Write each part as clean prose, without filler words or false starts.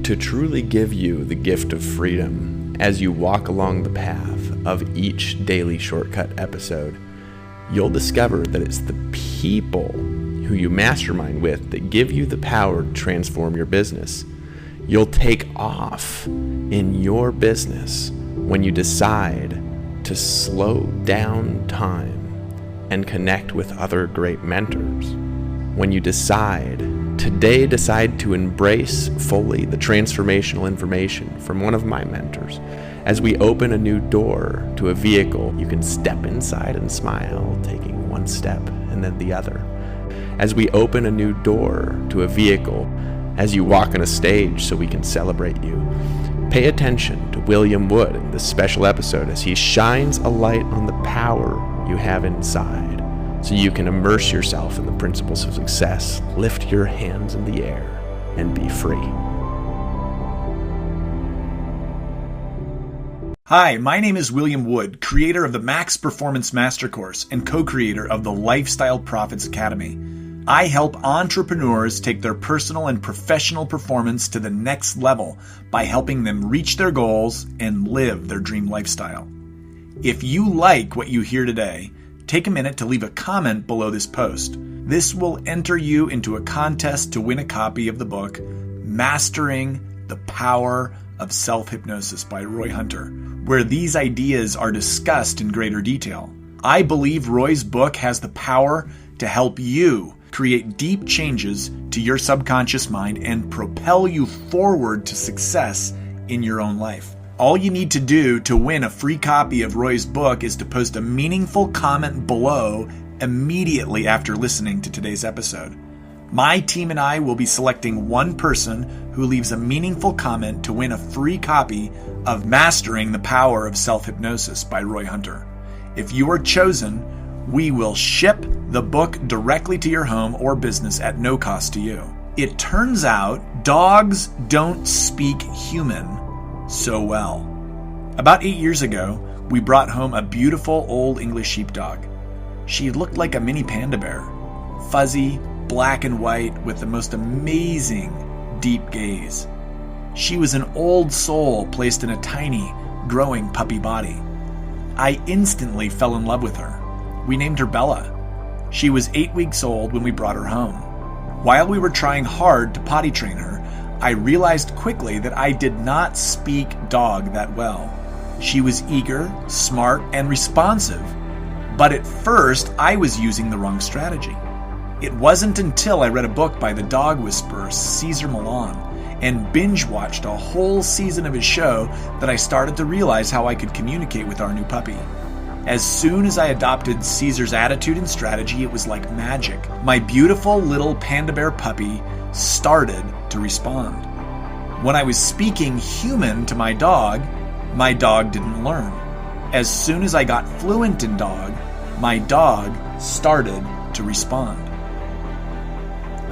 To truly give you the gift of freedom as you walk along the path of each daily shortcut episode, you'll discover that it's the people who you mastermind with that give you the power to transform your business. You'll take off in your business when you decide to slow down time and connect with other great mentors. When you decide to embrace fully the transformational information from one of my mentors, as we open a new door to a vehicle you can step inside and smile, taking one step and then the other. As we open a new door to a vehicle, as you walk on a stage so we can celebrate you. Pay attention to William Wood in this special episode as he shines a light on the power you have inside so you can immerse yourself in the principles of success, lift your hands in the air, and be free. Hi, my name is William Wood, creator of the Max Performance Master Course and co-creator of the Lifestyle Profits Academy. I help entrepreneurs take their personal and professional performance to the next level by helping them reach their goals and live their dream lifestyle. If you like what you hear today, take a minute to leave a comment below this post. This will enter you into a contest to win a copy of the book, Mastering the Power of Self-Hypnosis by Roy Hunter, where these ideas are discussed in greater detail. I believe Roy's book has the power to help you create deep changes to your subconscious mind and propel you forward to success in your own life. All you need to do to win a free copy of Roy's book is to post a meaningful comment below immediately after listening to today's episode. My team and I will be selecting one person who leaves a meaningful comment to win a free copy of Mastering the Power of Self-Hypnosis by Roy Hunter. If you are chosen, we will ship the book directly to your home or business at no cost to you. It turns out dogs don't speak human so well. About 8 years ago, we brought home a beautiful old English sheepdog. She looked like a mini panda bear, fuzzy, black and white with the most amazing deep gaze. She was an old soul placed in a tiny, growing puppy body. I instantly fell in love with her. We named her Bella. She was 8 weeks old when we brought her home. While we were trying hard to potty train her, I realized quickly that I did not speak dog that well. She was eager, smart, and responsive, but at first I was using the wrong strategy. It wasn't until I read a book by the dog whisperer Cesar Millan and binge-watched a whole season of his show that I started to realize how I could communicate with our new puppy. As soon as I adopted Caesar's attitude and strategy, it was like magic. My beautiful little panda bear puppy started to respond. When I was speaking human to my dog didn't learn. As soon as I got fluent in dog, my dog started to respond.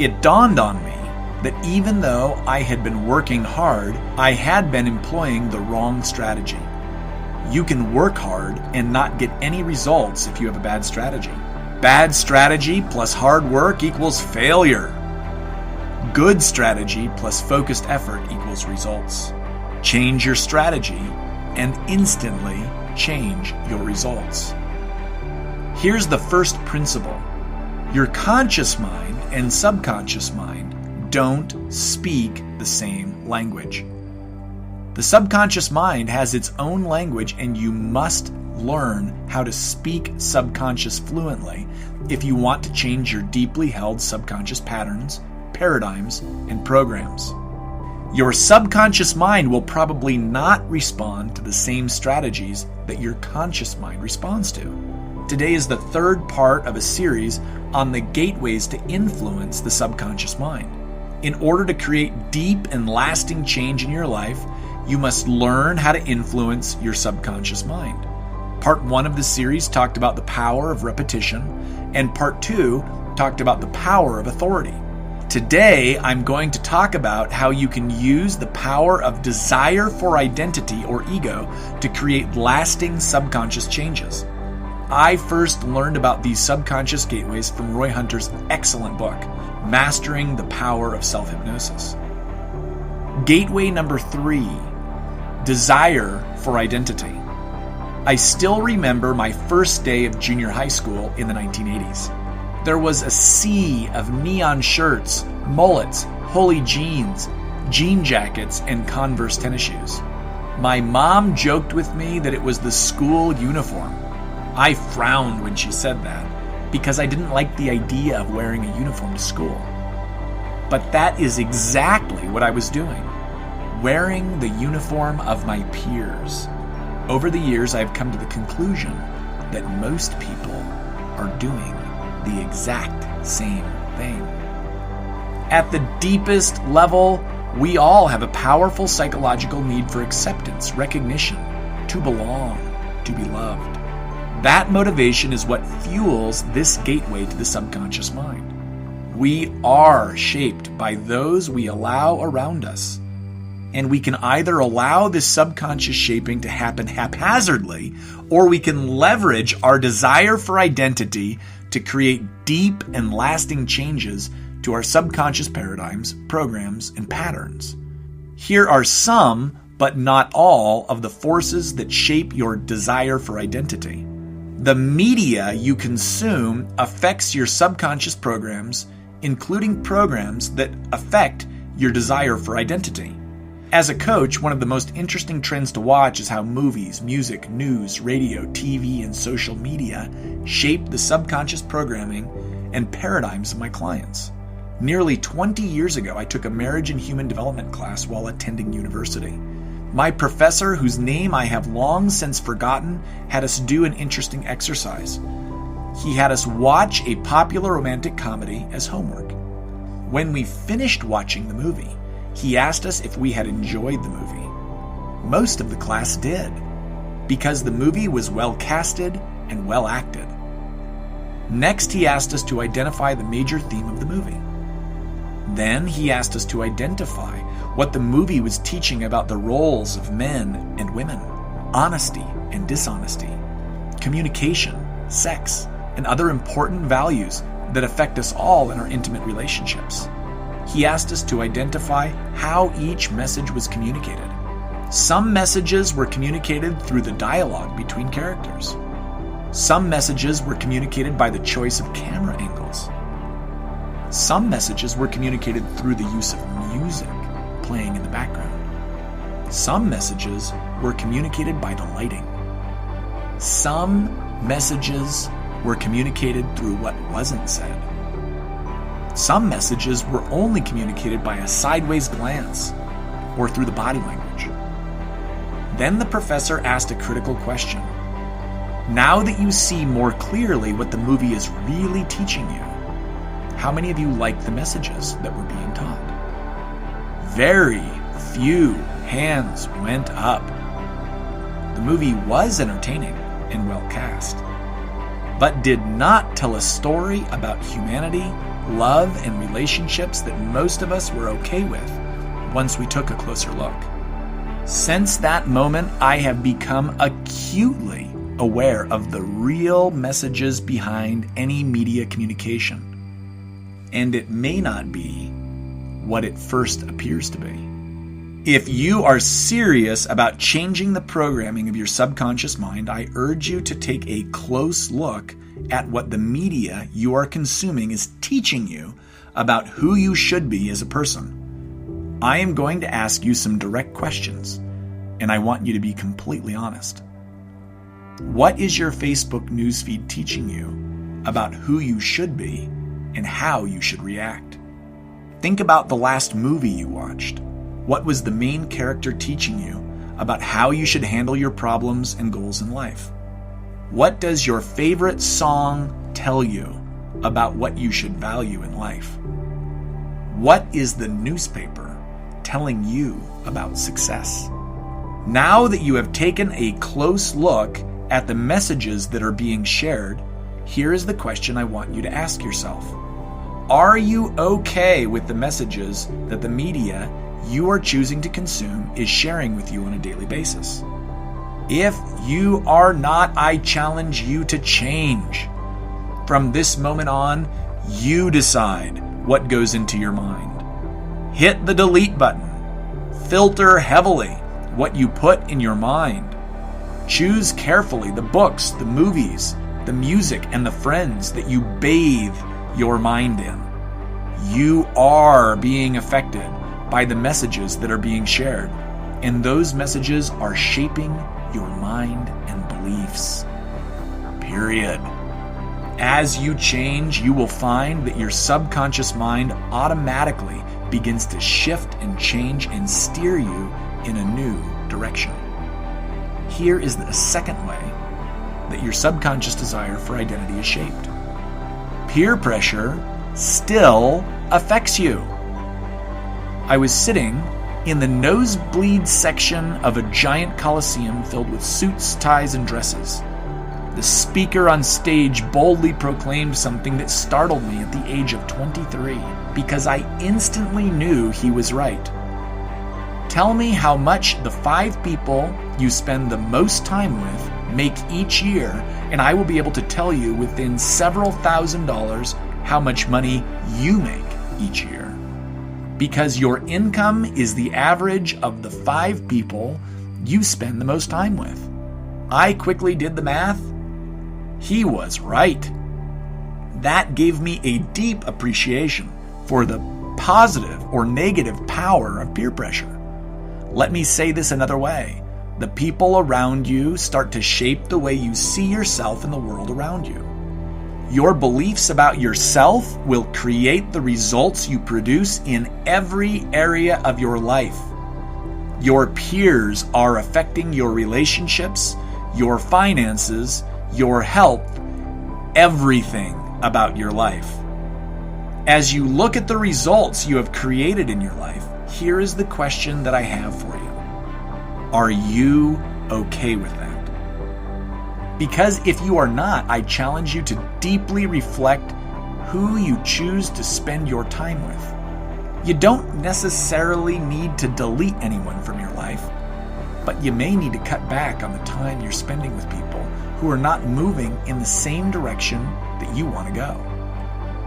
It dawned on me that even though I had been working hard, I had been employing the wrong strategy. You can work hard and not get any results if you have a bad strategy. Bad strategy plus hard work equals failure. Good strategy plus focused effort equals results. Change your strategy and instantly change your results. Here's the first principle. Your conscious mind and subconscious mind don't speak the same language. The subconscious mind has its own language, and you must learn how to speak subconscious fluently if you want to change your deeply held subconscious patterns, paradigms, and programs. Your subconscious mind will probably not respond to the same strategies that your conscious mind responds to. Today is the third part of a series on the gateways to influence the subconscious mind. In order to create deep and lasting change in your life, you must learn how to influence your subconscious mind. Part 1 of the series talked about the power of repetition, and Part 2 talked about the power of authority. Today, I'm going to talk about how you can use the power of desire for identity or ego to create lasting subconscious changes. I first learned about these subconscious gateways from Roy Hunter's excellent book, Mastering the Power of Self-Hypnosis. Gateway number 3, desire for identity. I still remember my first day of junior high school in the 1980s. There was a sea of neon shirts, mullets, holey jeans, jean jackets, and Converse tennis shoes. My mom joked with me that it was the school uniform. I frowned when she said that because I didn't like the idea of wearing a uniform to school. But that is exactly what I was doing, wearing the uniform of my peers. Over the years, I've come to the conclusion that most people are doing the exact same thing. At the deepest level, we all have a powerful psychological need for acceptance, recognition, to belong, to be loved. That motivation is what fuels this gateway to the subconscious mind. We are shaped by those we allow around us. And we can either allow this subconscious shaping to happen haphazardly, or we can leverage our desire for identity to create deep and lasting changes to our subconscious paradigms, programs, and patterns. Here are some, but not all, of the forces that shape your desire for identity. The media you consume affects your subconscious programs, including programs that affect your desire for identity. As a coach, one of the most interesting trends to watch is how movies, music, news, radio, TV, and social media shape the subconscious programming and paradigms of my clients. Nearly 20 years ago, I took a marriage and human development class while attending university. My professor, whose name I have long since forgotten, had us do an interesting exercise. He had us watch a popular romantic comedy as homework. When we finished watching the movie, he asked us if we had enjoyed the movie. Most of the class did, because the movie was well casted and well acted. Next, he asked us to identify the major theme of the movie. Then he asked us to identify what the movie was teaching about the roles of men and women, honesty and dishonesty, communication, sex, and other important values that affect us all in our intimate relationships. He asked us to identify how each message was communicated. Some messages were communicated through the dialogue between characters. Some messages were communicated by the choice of camera angles. Some messages were communicated through the use of music playing in the background. Some messages were communicated by the lighting. Some messages were communicated through what wasn't said. Some messages were only communicated by a sideways glance or through the body language. Then the professor asked a critical question. Now that you see more clearly what the movie is really teaching you, how many of you liked the messages that were being taught? Very few hands went up. The movie was entertaining and well cast, but did not tell a story about humanity, love, and relationships that most of us were okay with once we took a closer look. Since that moment, I have become acutely aware of the real messages behind any media communication. And it may not be what it first appears to be. If you are serious about changing the programming of your subconscious mind, I urge you to take a close look at what the media you are consuming is teaching you about who you should be as a person. I am going to ask you some direct questions, and I want you to be completely honest. What is your Facebook newsfeed teaching you about who you should be and how you should react? Think about the last movie you watched. What was the main character teaching you about how you should handle your problems and goals in life? What does your favorite song tell you about what you should value in life? What is the newspaper telling you about success? Now that you have taken a close look at the messages that are being shared, here is the question I want you to ask yourself. Are you okay with the messages that the media you are choosing to consume is sharing with you on a daily basis? If you are not, I challenge you to change. From this moment on, you decide what goes into your mind. Hit the delete button. Filter heavily what you put in your mind. Choose carefully the books, the movies, the music, and the friends that you bathe your mind in. You are being affected by the messages that are being shared, and those messages are shaping your mind and beliefs. Period. As you change, you will find that your subconscious mind automatically begins to shift and change and steer you in a new direction. Here is the second way that your subconscious desire for identity is shaped. Peer pressure still affects you. I was sitting in the nosebleed section of a giant coliseum filled with suits, ties, and dresses. The speaker on stage boldly proclaimed something that startled me at the age of 23 because I instantly knew he was right. Tell me how much the 5 people you spend the most time with make each year, and I will be able to tell you within several $1,000s how much money you make each year. Because your income is the average of the 5 people you spend the most time with. I quickly did the math. He was right. That gave me a deep appreciation for the positive or negative power of peer pressure. Let me say this another way. The people around you start to shape the way you see yourself in the world around you. Your beliefs about yourself will create the results you produce in every area of your life. Your peers are affecting your relationships, your finances, your health, everything about your life. As you look at the results you have created in your life, here is the question that I have for you. Are you okay with that? Because if you are not, I challenge you to deeply reflect who you choose to spend your time with. You don't necessarily need to delete anyone from your life, but you may need to cut back on the time you're spending with people who are not moving in the same direction that you want to go.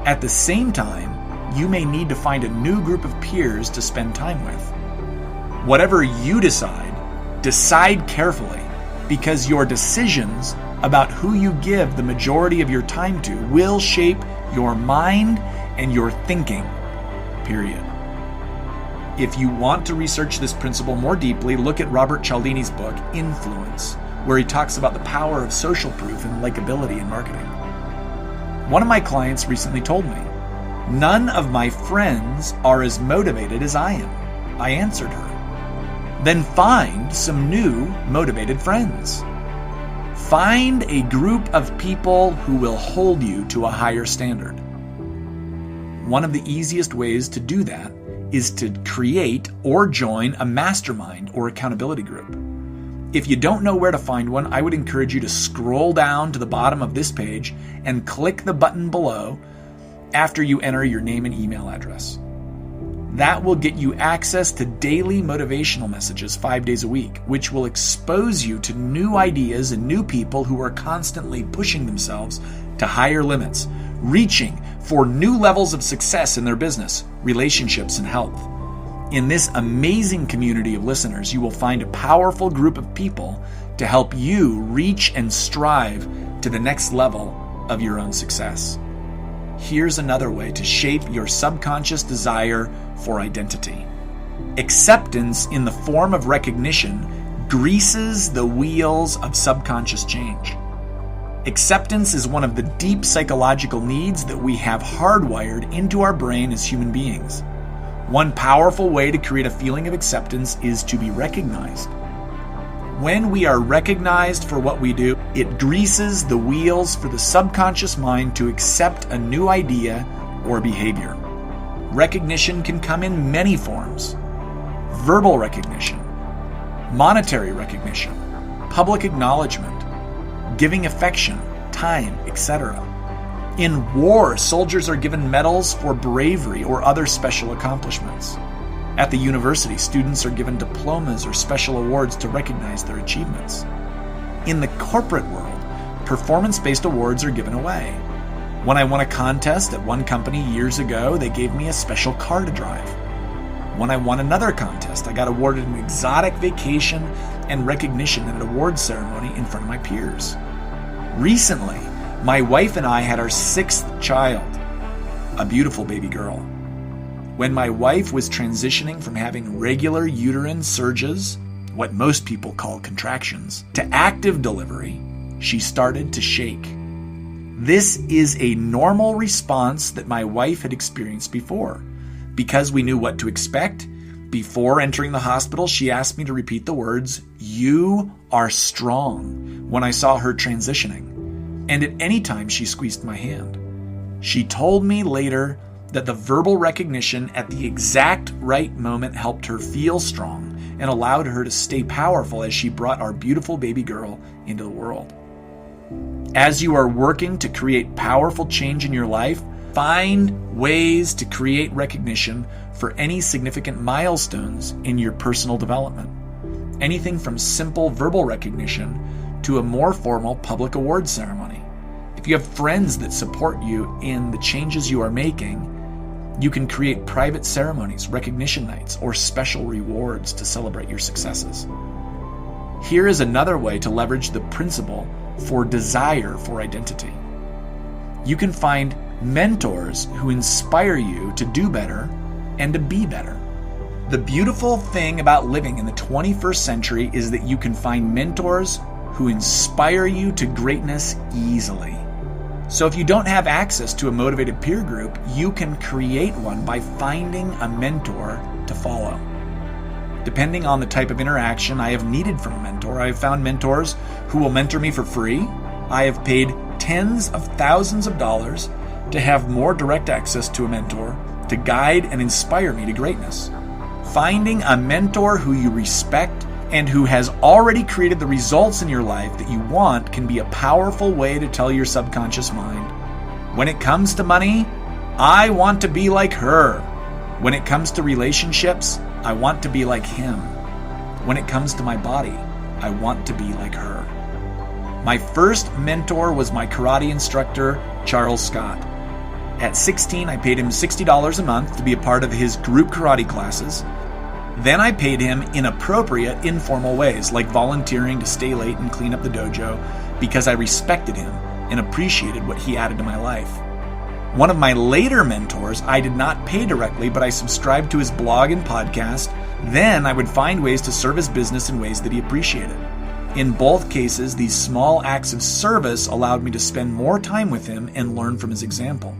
At the same time, you may need to find a new group of peers to spend time with. Whatever you decide carefully, because your decisions about who you give the majority of your time to will shape your mind and your thinking, period. If you want to research this principle more deeply, look at Robert Cialdini's book, Influence, where he talks about the power of social proof and likability in marketing. One of my clients recently told me, "None of my friends are as motivated as I am." I answered her, "Then find some new motivated friends. Find a group of people who will hold you to a higher standard." One of the easiest ways to do that is to create or join a mastermind or accountability group. If you don't know where to find one, I would encourage you to scroll down to the bottom of this page and click the button below after you enter your name and email address. That will get you access to daily motivational messages 5 days a week, which will expose you to new ideas and new people who are constantly pushing themselves to higher limits, reaching for new levels of success in their business, relationships, and health. In this amazing community of listeners, you will find a powerful group of people to help you reach and strive to the next level of your own success. Here's another way to shape your subconscious desire for identity. Acceptance in the form of recognition greases the wheels of subconscious change. Acceptance is one of the deep psychological needs that we have hardwired into our brain as human beings. One powerful way to create a feeling of acceptance is to be recognized. When we are recognized for what we do, it greases the wheels for the subconscious mind to accept a new idea or behavior. Recognition can come in many forms: verbal recognition, monetary recognition, public acknowledgement, giving affection, time, etc. In war, soldiers are given medals for bravery or other special accomplishments. At the university, students are given diplomas or special awards to recognize their achievements. In the corporate world, performance-based awards are given away. When I won a contest at one company years ago, they gave me a special car to drive. When I won another contest, I got awarded an exotic vacation and recognition at an awards ceremony in front of my peers. Recently, my wife and I had our 6th child, a beautiful baby girl. When my wife was transitioning from having regular uterine surges, what most people call contractions, to active delivery, she started to shake. This is a normal response that my wife had experienced before. Because we knew what to expect, before entering the hospital, she asked me to repeat the words, "You are strong," when I saw her transitioning. And at any time she squeezed my hand. She told me later that the verbal recognition at the exact right moment helped her feel strong and allowed her to stay powerful as she brought our beautiful baby girl into the world. As you are working to create powerful change in your life, find ways to create recognition for any significant milestones in your personal development. Anything from simple verbal recognition to a more formal public awards ceremony. If you have friends that support you in the changes you are making, you can create private ceremonies, recognition nights, or special rewards to celebrate your successes. Here is another way to leverage the principle for desire for identity. You can find mentors who inspire you to do better and to be better. The beautiful thing about living in the 21st century is that you can find mentors who inspire you to greatness easily. So if you don't have access to a motivated peer group, you can create one by finding a mentor to follow. Depending on the type of interaction I have needed from a mentor, I have found mentors who will mentor me for free. I have paid tens of thousands of dollars to have more direct access to a mentor to guide and inspire me to greatness. Finding a mentor who you respect and who has already created the results in your life that you want can be a powerful way to tell your subconscious mind, when it comes to money, I want to be like her. When it comes to relationships, I want to be like him. When it comes to my body, I want to be like her. My first mentor was my karate instructor, Charles Scott. At 16, I paid him $60 a month to be a part of his group karate classes. Then I paid him in appropriate, informal ways, like volunteering to stay late and clean up the dojo, because I respected him and appreciated what he added to my life. One of my later mentors, I did not pay directly, but I subscribed to his blog and podcast. Then I would find ways to serve his business in ways that he appreciated. In both cases, these small acts of service allowed me to spend more time with him and learn from his example.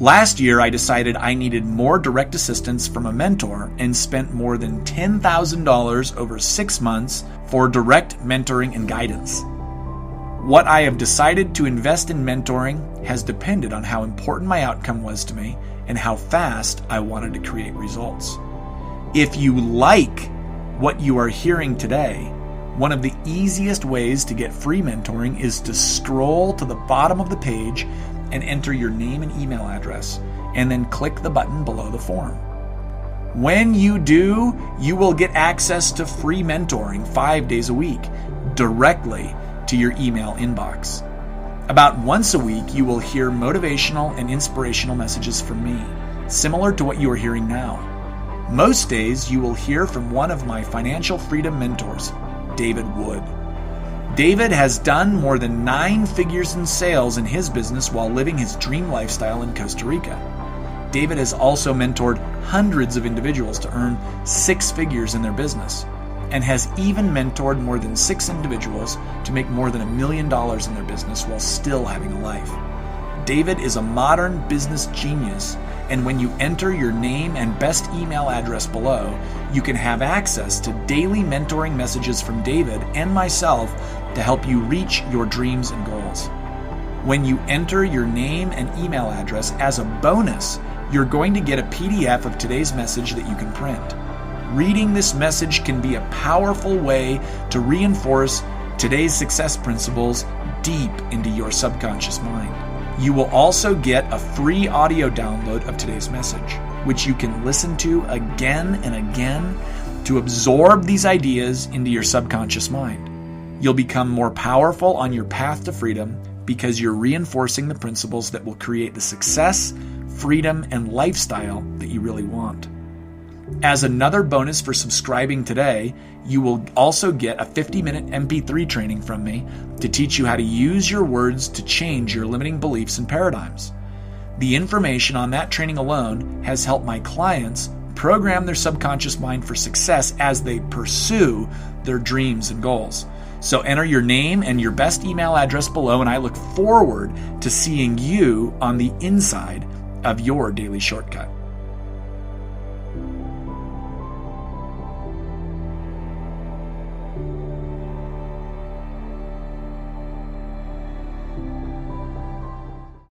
Last year, I decided I needed more direct assistance from a mentor and spent more than $10,000 over 6 months for direct mentoring and guidance. What I have decided to invest in mentoring has depended on how important my outcome was to me and how fast I wanted to create results. If you like what you are hearing today, one of the easiest ways to get free mentoring is to scroll to the bottom of the page and enter your name and email address, and then click the button below the form. When you do, you will get access to free mentoring 5 days a week directly to your email inbox. About once a week, you will hear motivational and inspirational messages from me, similar to what you are hearing now. Most days, you will hear from one of my financial freedom mentors, David Wood. David has done more than 9 figures in sales in his business while living his dream lifestyle in Costa Rica. David has also mentored hundreds of individuals to earn 6 figures in their business, and has even mentored more than 6 individuals to make more than $1 million in their business while still having a life. David is a modern business genius, and when you enter your name and best email address below, you can have access to daily mentoring messages from David and myself to help you reach your dreams and goals. When you enter your name and email address as a bonus, you're going to get a PDF of today's message that you can print. Reading this message can be a powerful way to reinforce today's success principles deep into your subconscious mind. You will also get a free audio download of today's message, which you can listen to again and again to absorb these ideas into your subconscious mind. You'll become more powerful on your path to freedom because you're reinforcing the principles that will create the success, freedom, and lifestyle that you really want. As another bonus for subscribing today, you will also get a 50-minute MP3 training from me to teach you how to use your words to change your limiting beliefs and paradigms. The information on that training alone has helped my clients program their subconscious mind for success as they pursue their dreams and goals. So enter your name and your best email address below, and I look forward to seeing you on the inside of your daily shortcut.